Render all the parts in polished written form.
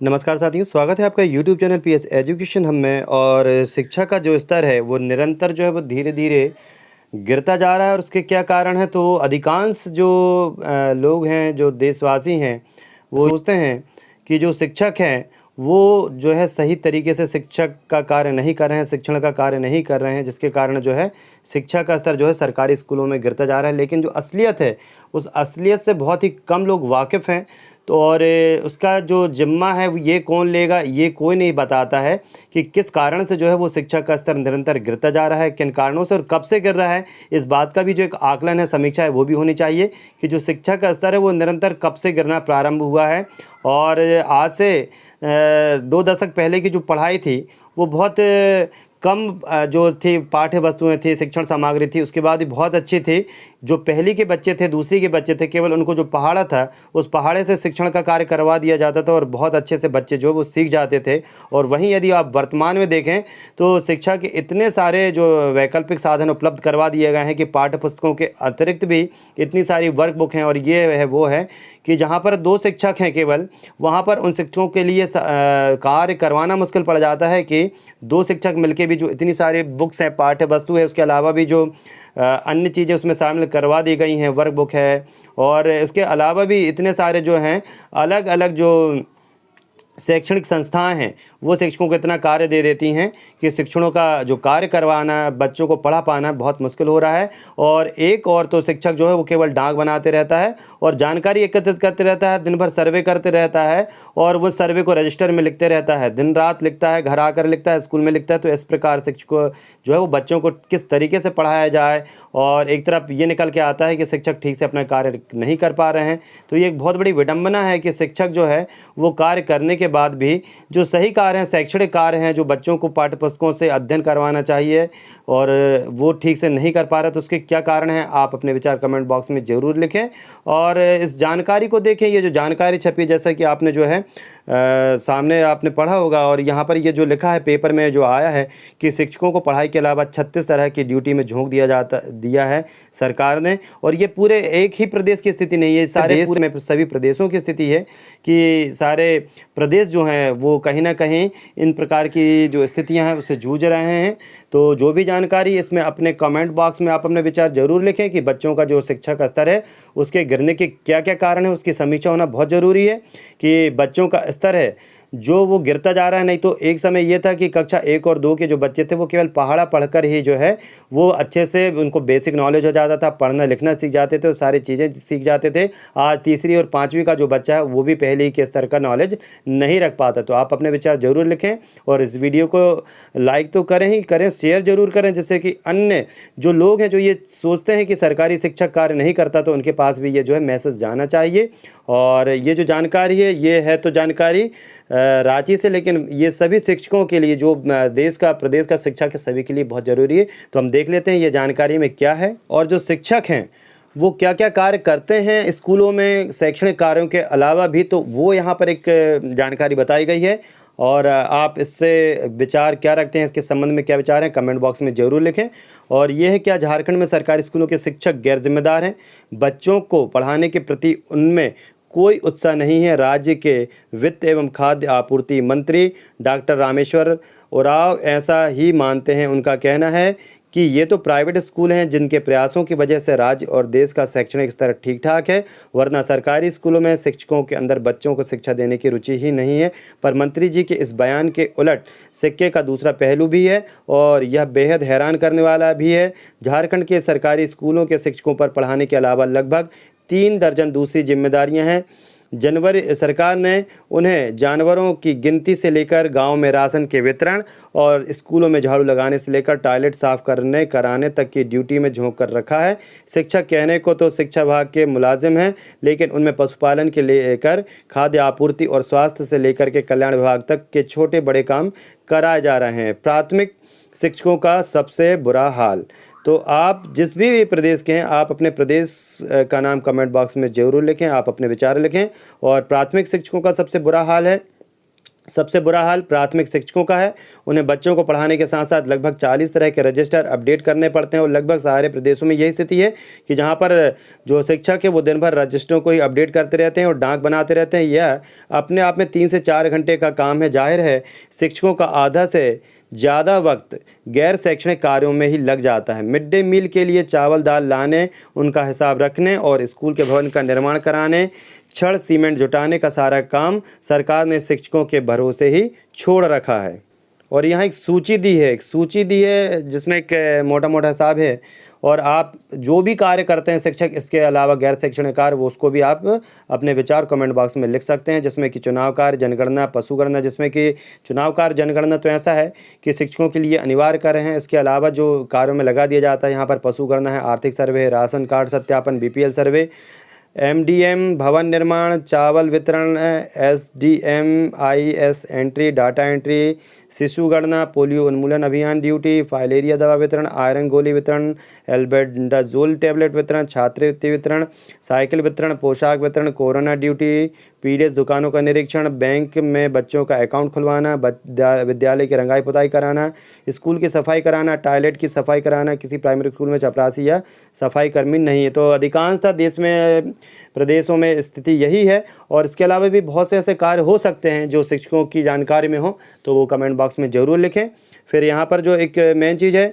नमस्कार साथियों, स्वागत है आपका यूट्यूब चैनल पीएस एजुकेशन हम में। और शिक्षा का जो स्तर है वो निरंतर जो है वो धीरे-धीरे गिरता जा रहा है। और उसके क्या कारण है, तो अधिकांश जो लोग हैं, जो देशवासी हैं, वो सोचते हैं कि जो शिक्षक हैं वो जो है सही तरीके से शिक्षक का कार्य नहीं कर रहे हैं, शिक्षण का कार्य नहीं कर रहे हैं, जिसके कारण जो है शिक्षा का स्तर जो है सरकारी स्कूलों में गिरता जा रहा है। लेकिन जो असलियत है, उस असलियत से बहुत ही कम लोग वाकिफ़ हैं। तो और उसका जो ज़िम्मा है वो ये कौन लेगा, ये कोई नहीं बताता है कि किस कारण से जो है वो शिक्षा का स्तर निरंतर गिरता जा रहा है, किन कारणों से और कब से गिर रहा है। इस बात का भी जो एक आकलन है, समीक्षा है, वो भी होनी चाहिए कि जो शिक्षा का स्तर है वो निरंतर कब से गिरना प्रारंभ हुआ है। और आज से 2 दशक पहले की जो पढ़ाई थी वो बहुत कम जो थी पाठ्य वस्तुएँ थी, शिक्षण सामग्री थी, उसके बाद भी बहुत अच्छी थी। जो पहली के बच्चे थे, दूसरी के बच्चे थे, केवल उनको जो पहाड़ा था, उस पहाड़े से शिक्षण का कार्य करवा दिया जाता था और बहुत अच्छे से बच्चे जो वो सीख जाते थे। और वहीं यदि आप वर्तमान में देखें तो शिक्षा के इतने सारे जो वैकल्पिक साधन उपलब्ध करवा दिए गए हैं कि पाठ्य पुस्तकों के अतिरिक्त भी इतनी सारी वर्कबुक हैं। और ये है वो है कि जहाँ पर 2 शिक्षक हैं केवल, वहाँ पर उन शिक्षकों के लिए कार्य करवाना मुश्किल पड़ जाता है कि 2 शिक्षक मिलके भी जो इतनी सारी बुक्स हैं, पाठ्य वस्तु है, उसके अलावा भी जो अन्य चीज़ें उसमें शामिल करवा दी गई हैं, वर्कबुक है। और इसके अलावा भी इतने सारे जो हैं अलग-अलग जो शैक्षणिक संस्थाएं हैं, वो शिक्षकों को इतना कार्य दे देती हैं कि शिक्षणों का जो कार्य करवाना, बच्चों को पढ़ा पाना बहुत मुश्किल हो रहा है। और एक और तो शिक्षक जो है वो केवल डाक बनाते रहता है और जानकारी एकत्रित करते रहता है, दिन भर सर्वे करते रहता है और वो सर्वे को रजिस्टर में लिखते रहता है, दिन रात लिखता है, घर आकर लिखता है, स्कूल में लिखता है। तो इस प्रकार शिक्षक जो है वो बच्चों को किस तरीके से पढ़ाया जाए, और एक तरफ ये निकल के आता है कि शिक्षक ठीक से अपना कार्य नहीं कर पा रहे हैं। तो ये एक बहुत बड़ी विडंबना है कि शिक्षक जो है वो कार्य करने के बाद भी जो सही कार्य हैं, शैक्षणिक कार्य हैं, जो बच्चों को पाठ्य पुस्तकों से अध्ययन करवाना चाहिए, और वो ठीक से नहीं कर पा रहे। तो उसके क्या कारण हैं, आप अपने विचार कमेंट बॉक्स में ज़रूर लिखें। और इस जानकारी को देखें, ये जो जानकारी छपी, जैसा कि आपने जो है सामने आपने पढ़ा होगा, और यहाँ पर ये जो लिखा है पेपर में जो आया है कि शिक्षकों को पढ़ाई के अलावा 36 तरह की ड्यूटी में झोंक दिया है सरकार ने। और ये पूरे एक ही प्रदेश की स्थिति नहीं है, सारे देश में सभी प्रदेशों की स्थिति है कि सारे प्रदेश जो हैं वो कहीं ना कहीं इन प्रकार की जो स्थितियां हैं उससे जूझ रहे हैं। तो जो भी जानकारी इसमें अपने कमेंट बॉक्स में आप अपने विचार ज़रूर लिखें कि बच्चों का जो शिक्षा का स्तर है उसके गिरने के क्या क्या कारण है, उसकी समीक्षा होना बहुत ज़रूरी है कि बच्चों का स्तर है जो वो गिरता जा रहा है। नहीं तो एक समय ये था कि कक्षा 1 और 2 के जो बच्चे थे वो केवल पहाड़ा पढ़कर ही जो है वो अच्छे से उनको बेसिक नॉलेज हो जाता था, पढ़ना लिखना सीख जाते थे और सारी चीज़ें सीख जाते थे। आज तीसरी और 5वीं का जो बच्चा है वो भी पहले के स्तर का नॉलेज नहीं रख पाता। तो आप अपने विचार ज़रूर लिखें और इस वीडियो को लाइक तो करें ही करें, शेयर ज़रूर करें, जिससे कि अन्य जो लोग हैं जो ये सोचते हैं कि सरकारी शिक्षक कार्य नहीं करता, तो उनके पास भी ये जो है मैसेज जाना चाहिए। और ये जो जानकारी है ये है तो जानकारी रांची से, लेकिन ये सभी शिक्षकों के लिए जो देश का प्रदेश का शिक्षा के सभी के लिए बहुत ज़रूरी है। तो हम देख लेते हैं ये जानकारी में क्या है और जो शिक्षक हैं वो क्या क्या कार्य करते हैं स्कूलों में शैक्षणिक कार्यों के अलावा भी। तो वो यहाँ पर एक जानकारी बताई गई है और आप इससे विचार क्या रखते हैं, इसके संबंध में क्या विचार हैं, कमेंट बॉक्स में ज़रूर लिखें। और ये है क्या झारखंड में सरकारी स्कूलों के शिक्षक गैर जिम्मेदार हैं, बच्चों को पढ़ाने के प्रति उनमें कोई उत्साह नहीं है। राज्य के वित्त एवं खाद्य आपूर्ति मंत्री डॉक्टर रामेश्वर उरांव ऐसा ही मानते हैं। उनका कहना है कि ये तो प्राइवेट स्कूल हैं जिनके प्रयासों की वजह से राज्य और देश का शैक्षणिक स्तर ठीक ठाक है, वरना सरकारी स्कूलों में शिक्षकों के अंदर बच्चों को शिक्षा देने की रुचि ही नहीं है। पर मंत्री जी के इस बयान के उलट सिक्के का दूसरा पहलू भी है और यह बेहद हैरान करने वाला भी है। झारखंड के सरकारी स्कूलों के शिक्षकों पर पढ़ाने के अलावा लगभग 3 दर्जन दूसरी जिम्मेदारियां हैं। जनवरी सरकार ने उन्हें जानवरों की गिनती से लेकर गांव में राशन के वितरण और स्कूलों में झाड़ू लगाने से लेकर टॉयलेट साफ करने कराने तक की ड्यूटी में झोंक कर रखा है। शिक्षक कहने को तो शिक्षा विभाग के मुलाजिम हैं, लेकिन उनमें पशुपालन के लेकर खाद्य आपूर्ति और स्वास्थ्य से लेकर के कल्याण विभाग तक के छोटे बड़े काम कराए जा रहे हैं। प्राथमिक शिक्षकों का सबसे बुरा हाल। तो आप जिस भी प्रदेश के हैं आप अपने प्रदेश का नाम कमेंट बॉक्स में ज़रूर लिखें, आप अपने विचार लिखें। और प्राथमिक शिक्षकों का सबसे बुरा हाल है सबसे बुरा हाल प्राथमिक शिक्षकों का है। उन्हें बच्चों को पढ़ाने के साथ साथ लगभग 40 तरह के रजिस्टर अपडेट करने पड़ते हैं और लगभग सारे प्रदेशों में यही स्थिति है कि जहां पर जो शिक्षक है वो दिन भर रजिस्टरों को ही अपडेट करते रहते हैं और डाक बनाते रहते हैं। यह अपने आप में 3 से 4 घंटे का काम है। जाहिर है शिक्षकों का आधा से ज़्यादा वक्त गैर शैक्षणिक कार्यों में ही लग जाता है। मिड डे मील के लिए चावल दाल लाने, उनका हिसाब रखने और स्कूल के भवन का निर्माण कराने, छड़ सीमेंट जुटाने का सारा काम सरकार ने शिक्षकों के भरोसे ही छोड़ रखा है। और यहाँ एक सूची दी है जिसमें एक मोटा मोटा हिसाब है और आप जो भी कार्य करते हैं शिक्षक, इसके अलावा गैर शैक्षणिक कार्य, वो उसको भी आप अपने विचार कमेंट बॉक्स में लिख सकते हैं। जिसमें कि चुनाव कार्य, जनगणना, पशुगणना, जिसमें कि चुनाव कार्य जनगणना तो ऐसा है कि शिक्षकों के लिए अनिवार्य कार्य हैं। इसके अलावा जो कार्यों में लगा दिया जाता है यहाँ पर पशुगणना है, आर्थिक सर्वे, राशन कार्ड सत्यापन, BPL सर्वे, MDM भवन निर्माण, चावल वितरण, SDM IS entry, data entry, शिशु गणना, पोलियो उन्मूलन अभियान ड्यूटी, फाइलेरिया दवा वितरण, आयरन गोली वितरण, एल्बेंडाजोल टैबलेट वितरण, छात्रवृत्ति वितरण, साइकिल वितरण, पोशाक वितरण, कोरोना ड्यूटी, पीडीएस दुकानों का निरीक्षण, बैंक में बच्चों का अकाउंट खुलवाना, विद्यालय की रंगाई पुताई कराना, स्कूल की सफाई कराना, टॉयलेट की सफाई कराना। किसी प्राइमरी स्कूल में चपरासी या सफाई कर्मी नहीं है। तो अधिकांशतः देश में, प्रदेशों में स्थिति यही है। और इसके अलावा भी बहुत से ऐसे कार्य हो सकते हैं जो शिक्षकों की जानकारी में हो, तो वो कमेंट बॉक्स में ज़रूर लिखें। फिर यहाँ पर जो एक मेन चीज़ है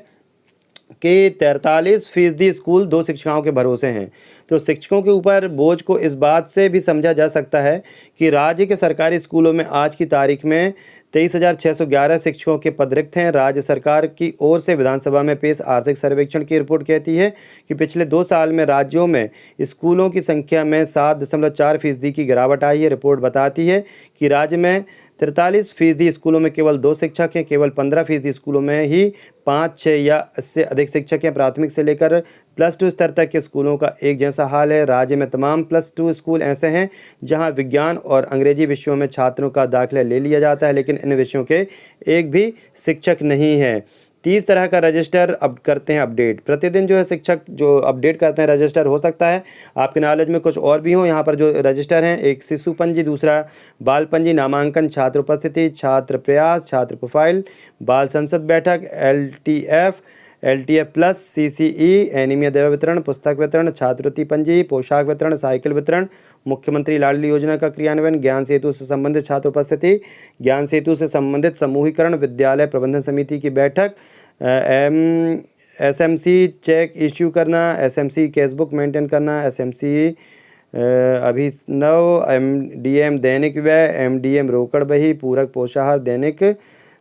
कि 43% स्कूल 2 शिक्षिकाओं के भरोसे हैं। तो शिक्षकों के ऊपर बोझ को इस बात से भी समझा जा सकता है कि राज्य के सरकारी स्कूलों में आज की तारीख में 23,611 शिक्षकों के पद रिक्त हैं। राज्य सरकार की ओर से विधानसभा में पेश आर्थिक सर्वेक्षण की रिपोर्ट कहती है कि पिछले 2 साल में राज्यों में स्कूलों की संख्या में 7.4% की गिरावट आई है। रिपोर्ट बताती है कि राज्य में 43% स्कूलों में केवल 2 शिक्षक हैं, केवल 15% स्कूलों में ही 5, 6 या इससे अधिक शिक्षक हैं। प्राथमिक से लेकर +2 स्तर तक के स्कूलों का एक जैसा हाल है। राज्य में तमाम +2 स्कूल ऐसे हैं जहां विज्ञान और अंग्रेजी विषयों में छात्रों का दाखिला ले लिया जाता है, लेकिन इन विषयों के एक भी शिक्षक नहीं है। 30 तरह का रजिस्टर अब करते हैं अपडेट। प्रतिदिन जो है शिक्षक जो अपडेट करते हैं रजिस्टर, हो सकता है आपके नॉलेज में कुछ और भी हो। यहाँ पर जो रजिस्टर हैं, एक शिशु पंजी, दूसरा बाल पंजी, नामांकन, छात्र उपस्थिति, छात्र प्रयास, छात्र प्रोफाइल, बाल संसद बैठक, LTF प्लस, CCE, एनीमिया दवा वितरण, पुस्तक वितरण, छात्रवृत्ति पंजी, पोशाक वितरण, साइकिल वितरण, मुख्यमंत्री लाडली योजना का क्रियान्वयन, ज्ञान सेतु से संबंधित छात्र उपस्थिति, ज्ञान सेतु से संबंधित समूहीकरण, विद्यालय प्रबंधन समिति की बैठक, SMC चेक इश्यू करना, SMC कैशबुक मेंटेन करना, SMC अभिनव, MDM दैनिक व्यय, MDM रोकड़ बही, पूरक पोषाहार, दैनिक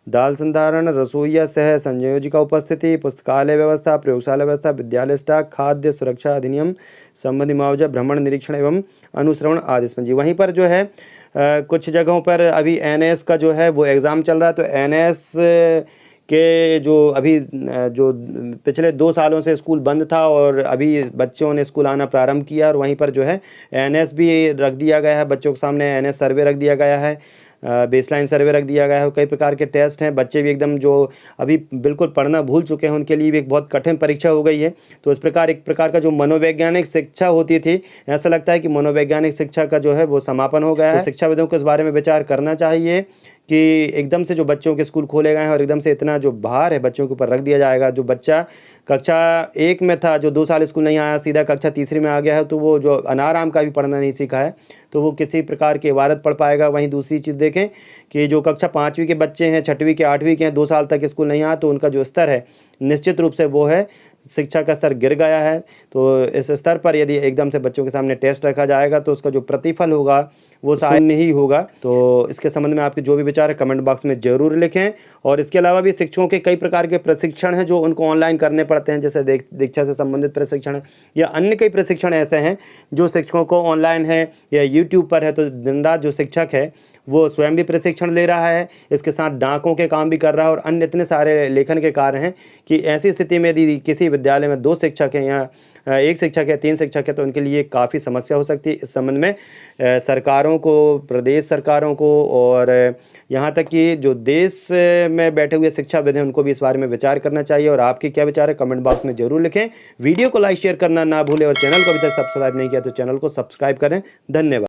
दाल संधारण, रसोईया सह संयोजिका उपस्थिति, पुस्तकालय व्यवस्था, प्रयोगशाला व्यवस्था, विद्यालय स्टाक, खाद्य सुरक्षा अधिनियम संबंधी मुआवजा, भ्रमण निरीक्षण एवं अनुश्रवण आदेश पंजी। वहीं पर जो है कुछ जगहों पर अभी NS का जो है वो एग्ज़ाम चल रहा है। तो NS के जो अभी जो पिछले 2 सालों से स्कूल बंद था और अभी बच्चों ने स्कूल आना प्रारंभ किया, और वहीं पर जो है NS भी रख दिया गया है बच्चों के सामने। NS सर्वे रख दिया गया है, बेसलाइन सर्वे रख दिया गया है। कई प्रकार के टेस्ट हैं। बच्चे भी एकदम जो अभी बिल्कुल पढ़ना भूल चुके हैं उनके लिए भी एक बहुत कठिन परीक्षा हो गई है। तो इस प्रकार एक प्रकार का जो मनोवैज्ञानिक शिक्षा होती थी, ऐसा लगता है कि मनोवैज्ञानिक शिक्षा का जो है वो समापन हो गया है। तो शिक्षाविदों को इस बारे में विचार करना चाहिए कि एकदम से जो बच्चों के स्कूल खोले गए हैं और एकदम से इतना जो भार है बच्चों के ऊपर रख दिया जाएगा। जो बच्चा कक्षा 1 में था, जो 2 साल स्कूल नहीं आया, सीधा कक्षा 3री में आ गया है, तो वो जो अनाराम का भी पढ़ना नहीं सीखा है, तो वो किसी प्रकार की इबारत पढ़ पाएगा। वहीं दूसरी चीज़ देखें कि जो कक्षा 5वीं के बच्चे हैं, 6वीं के, 8वीं के हैं, 2 साल तक स्कूल नहीं आया, तो उनका जो स्तर है निश्चित रूप से वो है, शिक्षा का स्तर गिर गया है। तो इस स्तर पर यदि एकदम से बच्चों के सामने टेस्ट रखा जाएगा तो उसका जो प्रतिफल होगा वो शायद नहीं होगा। तो इसके संबंध में आपके जो भी विचार है कमेंट बॉक्स में ज़रूर लिखें। और इसके अलावा भी शिक्षकों के कई प्रकार के प्रशिक्षण हैं जो उनको ऑनलाइन करने पड़ते हैं, जैसे दीक्षा से संबंधित प्रशिक्षण या अन्य कई प्रशिक्षण ऐसे हैं जो शिक्षकों को ऑनलाइन है या यूट्यूब पर है। तो दिन रात जो शिक्षक है वो स्वयं भी प्रशिक्षण ले रहा है, इसके साथ डाकों के काम भी कर रहा है और अन्य इतने सारे लेखन के कार्य हैं कि ऐसी स्थिति में यदि किसी विद्यालय में 2 शिक्षक हैं या 1 शिक्षक है, 3 शिक्षक है, तो उनके लिए काफ़ी समस्या हो सकती है। इस संबंध में सरकारों को, प्रदेश सरकारों को और यहाँ तक कि जो देश में बैठे हुए शिक्षाविद हैं उनको भी इस बारे में विचार करना चाहिए। और आपके क्या विचार है कमेंट बॉक्स में ज़रूर लिखें। वीडियो को लाइक शेयर करना ना भूलें और चैनल को अभी तक सब्सक्राइब नहीं किया तो चैनल को सब्सक्राइब करें। धन्यवाद।